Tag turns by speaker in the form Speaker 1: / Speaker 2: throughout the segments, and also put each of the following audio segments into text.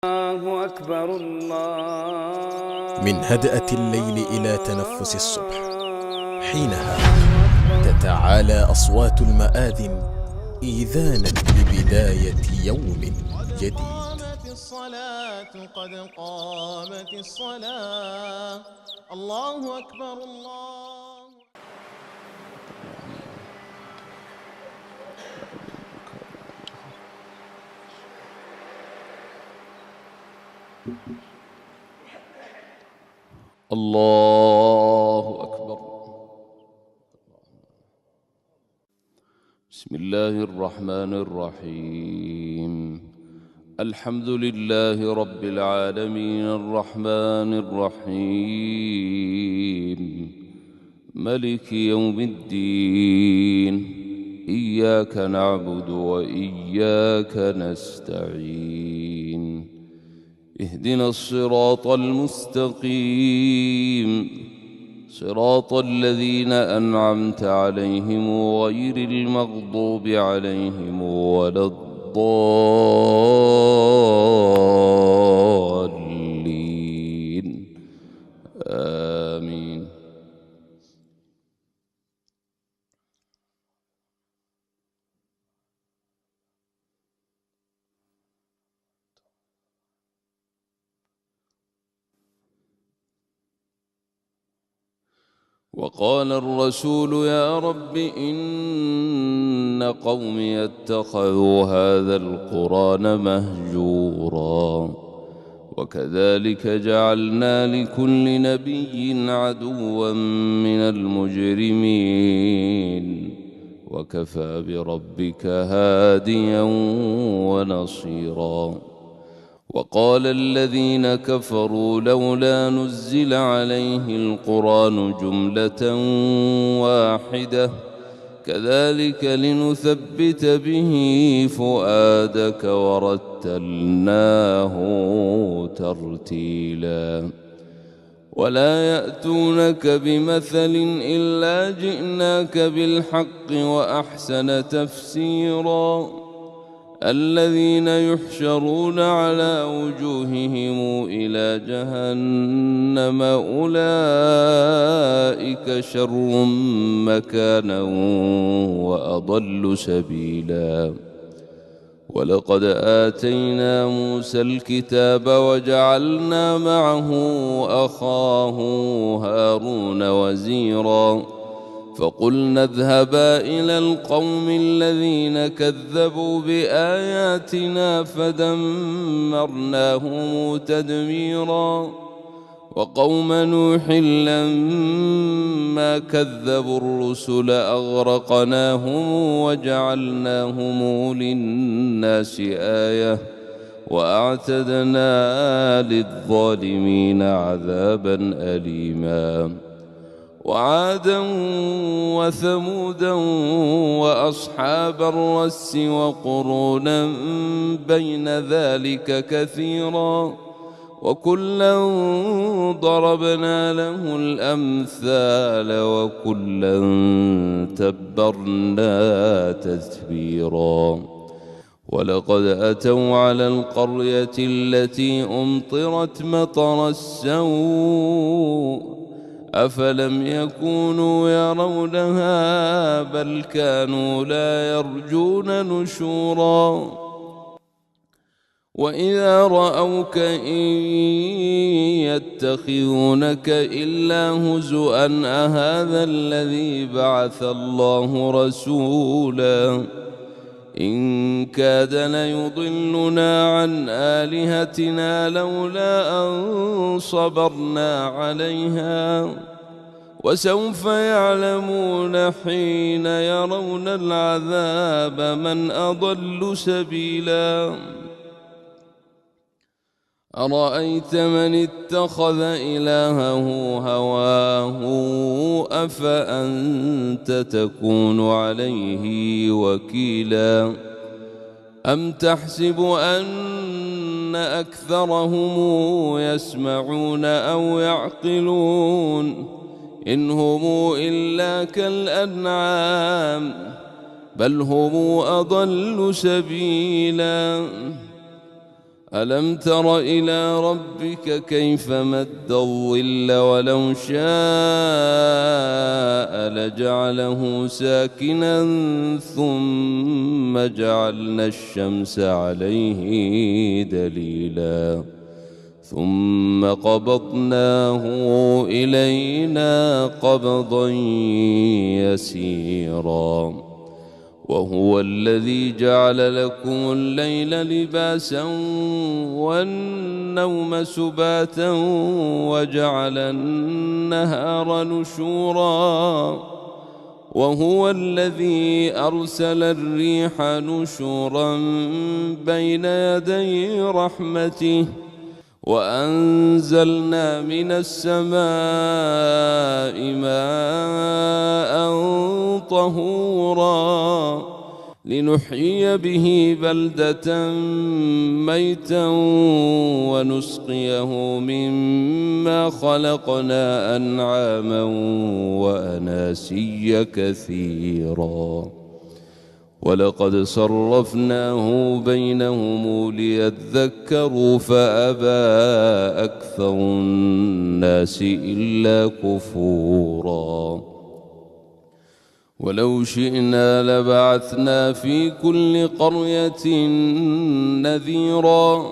Speaker 1: الله أكبر الله.
Speaker 2: من هدأة الليل إلى تنفس الصبح، حينها تتعالى أصوات المآذن إيذانا ببداية يوم جديد.
Speaker 3: قامت الصلاة قد قامت الصلاة. الله أكبر الله.
Speaker 4: الله أكبر. بسم الله الرحمن الرحيم. الحمد لله رب العالمين الرحمن الرحيم ملك يوم الدين. إياك نعبد وإياك نستعين. اهدنا الصراط المستقيم، صراط الذين أنعمت عليهم غير المغضوب عليهم ولا الضالين. آمين. وقال الرسول يا رب إن قومي اتخذوا هذا القرآن مهجورا. وكذلك جعلنا لكل نبي عدوا من المجرمين. وكفى بربك هاديا ونصيرا. وقال الذين كفروا لولا نزل عليه القرآن جملة واحدة كذلك لنثبت به فؤادك ورتلناه ترتيلا. ولا يأتونك بمثل إلا جئناك بالحق وأحسن تفسيرا. الذين يحشرون على وجوههم إلى جهنم أولئك شر مكانا وأضل سبيلا. ولقد آتينا موسى الكتاب وجعلنا معه أخاه هارون وزيرا. فقلنا اذهبا إلى القوم الذين كذبوا بآياتنا فدمرناهم تدميرا. وقوم نوح لما كذبوا الرسل أغرقناهم وجعلناهم للناس آية وأعتدنا للظالمين عذابا أليما. وعادا وثمودا وأصحاب الرس وقرونا بين ذلك كثيرا. وكلا ضربنا له الأمثال وكلا تبرنا تتبيرا. ولقد أتوا على القرية التي أمطرت مطر السوء أفلم يكونوا يرونها بل كانوا لا يرجون نشورا. وإذا رأوك إن يتخذونك إلا هزؤا أهذا الذي بعث الله رسولا. إن كاد ليضلنا عن آلهتنا لولا أن صبرنا عليها. وسوف يعلمون حين يرون العذاب من أضل سبيلا. أرأيت من اتخذ إلهه هواه أفأنت تكون عليه وكيلا. أم تحسب أن أكثرهم يسمعون أو يعقلون إن هم إلا كالأنعام بل هم أضل سبيلا. ألم تر إلى ربك كيف مد الظل ولو شاء لجعله ساكنا ثم جعلنا الشمس عليه دليلا ثم قبضناه إلينا قبضا يسيرا وهو الذي جعل لكم الليل لباسا والنوم سباتا وجعل النهار نشورا وهو الذي أرسل الريح نشورا بين يدي رحمته وأنزلنا من السماء ماء طهورا لنحيي به بلدة ميتا ونسقيه مما خلقنا أنعاما وأناسيا كثيرا ولقد صرفناه بينهم ليذكروا فأبى أكثر الناس إلا كفورا ولو شئنا لبعثنا في كل قرية نذيرا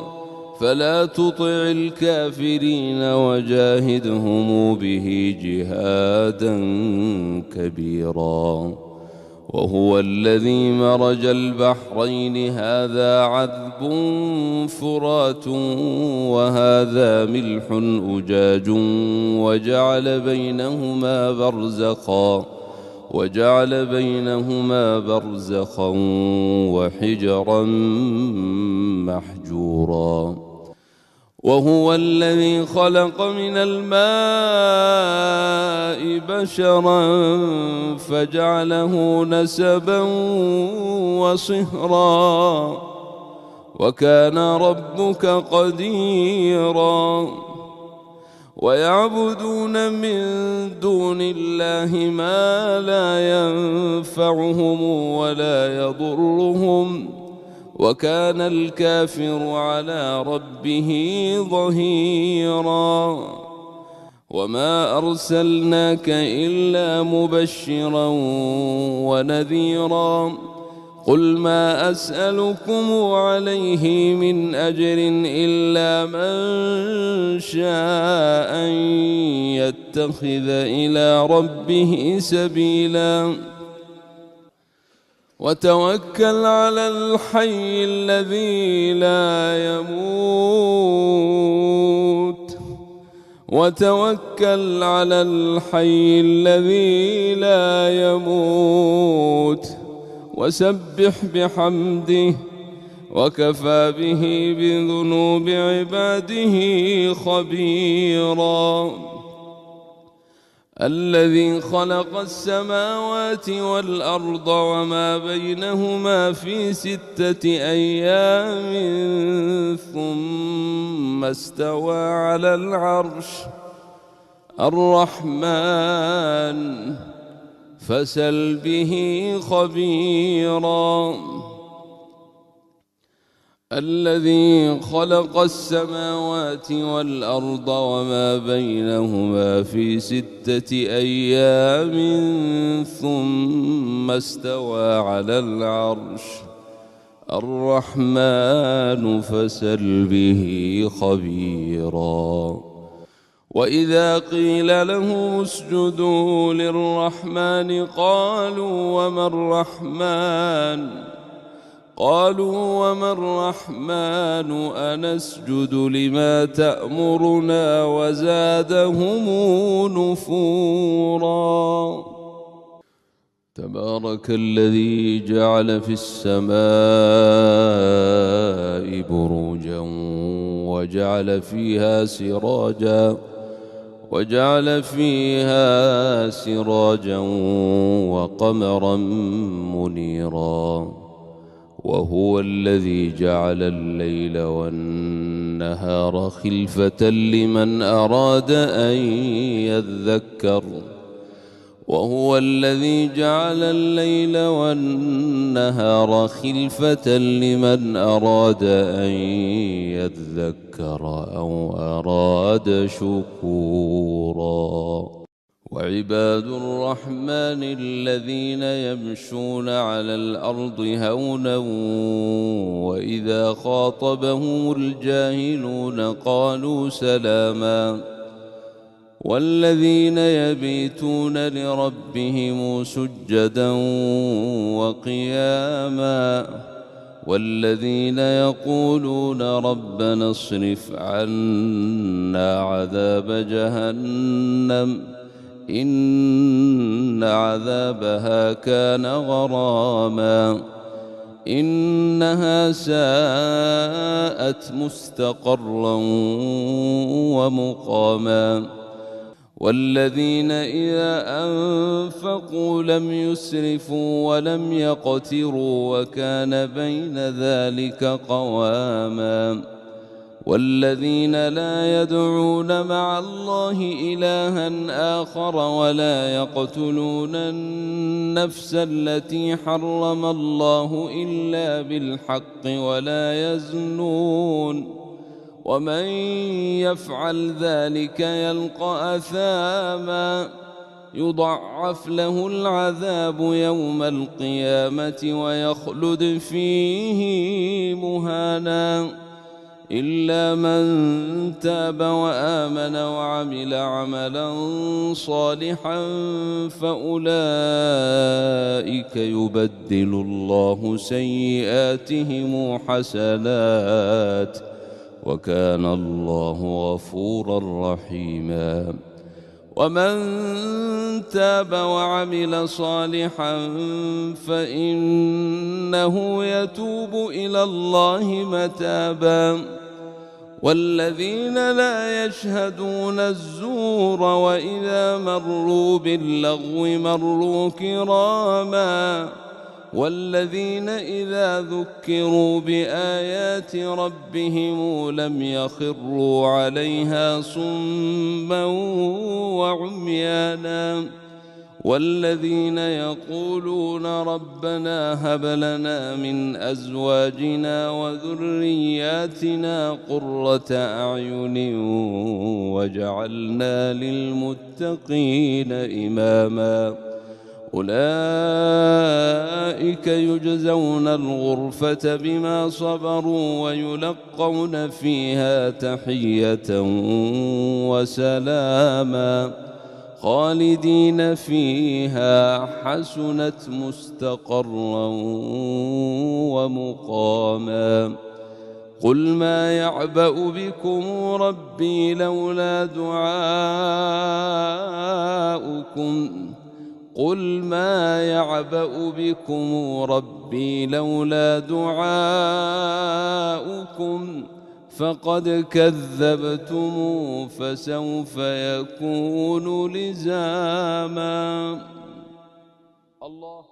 Speaker 4: فلا تطع الكافرين وجاهدهم به جهادا كبيرا وهو الذي مرج البحرين هذا عذب فرات وهذا ملح أجاج وجعل بينهما برزخا وحجرا محجورا وهو الذي خلق من الماء بشرا فجعله نسبا وصهرا وكان ربك قديرا ويعبدون من دون الله ما لا ينفعهم ولا يضرهم وكان الكافر على ربه ظهيرا وما أرسلناك إلا مبشرا ونذيرا قل ما أسألكم عليه من أجر إلا من شاء أن يتخذ إلى ربه سبيلا وتوكل على الحي الذي لا يموت وسبح بحمده وكفى به بذنوب عباده خبيرا الذي خلق السماوات والأرض وما بينهما في 6 أيام ثم استوى على العرش الرحمن فسل به خبيرا الذي خلق السماوات والأرض وما بينهما في 6 أيام ثم استوى على العرش الرحمن فسل به خبيرا وإذا قيل لهم اسجدوا للرحمن قالوا وما الرحمن أنسجد لما تأمرنا وزادهم نفورا تبارك الذي جعل في السماء بروجا وجعل فيها سراجا وقمرا منيرا وهو الذي جعل الليل والنهار خلفة لمن أراد أن يذكر وهو الذي جعل الليل والنهار خلفة لمن أراد أن يذكر أو أراد شكورا وعباد الرحمن الذين يمشون على الأرض هونا وإذا خاطبهم الجاهلون قالوا سلاما والذين يبيتون لربهم سجدا وقياما والذين يقولون ربنا اصرف عنا عذاب جهنم إن عذابها كان غراما إنها ساءت مستقرا ومقاما والذين إذا أنفقوا لم يسرفوا ولم يقتروا وكان بين ذلك قواما والذين لا يدعون مع الله إلها آخر ولا يقتلون النفس التي حرم الله إلا بالحق ولا يزنون ومن يفعل ذلك يلقى أثاما يضعف له العذاب يوم القيامة ويخلد فيه مهانا إلا من تاب وآمن وعمل عملا صالحا فأولئك يبدل الله سيئاتهم حسنات وكان الله غفورا رحيما ومن تاب وعمل صالحا فإنه يتوب إلى الله متابا والذين لا يشهدون الزور وإذا مروا باللغو مروا كراما والذين إذا ذكروا بآيات ربهم لم يخروا عليها صما وعميانا والذين يقولون ربنا هب لنا من أزواجنا وذرياتنا قرة أعين واجعلنا للمتقين إماما أولئك يجزون الغرفة بما صبروا ويلقون فيها تحية وسلاما خالدين فيها حسنت مستقرا ومقاما قل ما يعبأ بكم ربي لولا دعاؤكم قل ما يعبأ بكم ربي لولا دعاؤكم فقد كذبتم فسوف يكون لزاما الله